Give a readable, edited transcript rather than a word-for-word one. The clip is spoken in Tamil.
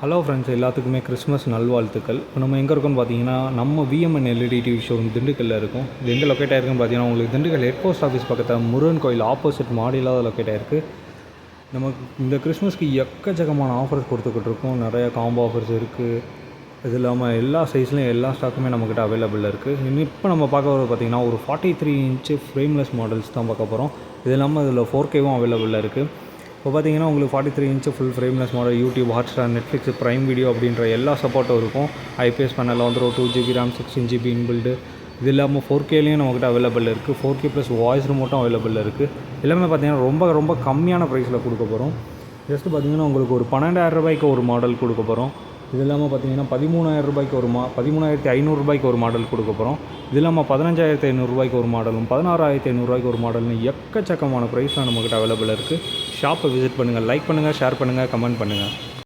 ஹலோ ஃப்ரெண்ட்ஸ், எல்லாத்துக்குமே கிறிஸ்மஸ் நல்வாழ்த்துக்கள். இப்போ நம்ம எங்கே இருக்கோம்னு பார்த்தீங்கன்னா, நம்ம விஎம்என் எல்இடி டிவி ஷோரூம் திண்டுக்கல்லில் இருக்கும். இது எங்கே லொக்கேட் ஆகிருக்குன்னு பார்த்தீங்கன்னா, உங்களுக்கு திண்டுக்கல் ஹெட் போஸ்ட் ஆஃபீஸ் பக்கத்தில் முருகன் கோயில் ஆப்போசிட் மாடியில் தான் லொக்கேட் ஆகிருக்கு. நமக்கு இந்த கிறிஸ்மஸ்க்கு எக்கச்சக்கமான ஆஃபர்ஸ் கொடுத்துக்கிட்டு இருக்கோம். நிறைய காம்போ ஆஃபர்ஸ் இருக்குது. இது இல்லாமல் எல்லா சைஸ்லையும் எல்லா ஸ்டாக்குமே நம்மக்கிட்ட அவைலபிளில் இருக்குது. இப்போ நம்ம பார்க்க வரது பார்த்திங்கன்னா ஒரு 43 இன்ச்சு ஃப்ரேம்லெஸ் மாடல்ஸ் தான் பார்க்க போகிறோம். இது இல்லாமல் இதில் 4Kவும் அவைலபிளில் இருக்குது. இப்போ பார்த்தீங்கன்னா உங்களுக்கு 43 inch full frameless model YouTube, Hotstar, Netflix, prime video அப்படின்ற எல்லா சப்போர்ட்டும் இருக்கும். ஐபிஎஸ் பேனலில் வந்துடும். 2GB RAM, 16GB inbuilt. இது இல்லாமல் 4Kலையும் நம்மக்கிட்ட அவைலபிள் இருக்குது. 4K ப்ளஸ் வாய்ஸ் ரிமோட்டும் அவைலபிள் இருக்குது. எல்லாமே பார்த்தீங்கன்னா ரொம்ப கம்மியான ப்ரைஸில் கொடுக்க போகிறோம். ஜஸ்ட்டு பார்த்தீங்கன்னா உங்களுக்கு ஒரு 12,000 ரூபாய்க்கு ஒரு மாடல் கொடுக்க போகிறோம். இது இல்லாமல் பார்த்தீங்கன்னா 13,000 ரூபாய்க்கு 13,500 ஒரு மாடல் கொடுக்க போகிறோம். இது இல்லாமல் 15,500 ரூபாய்க்கு ஒரு மாடலும், 16,500 ரூபாய்க்கு ஒரு மாடல்னு எக்கச்சக்கமான ப்ரைஸில் நம்மக்கிட்ட அவைலபிள் இருக்குது. ஷாப்பை விசிட் பண்ணுங்கள், லைக் பண்ணுங்கள், ஷேர் பண்ணுங்கள், கமெண்ட் பண்ணுங்கள்.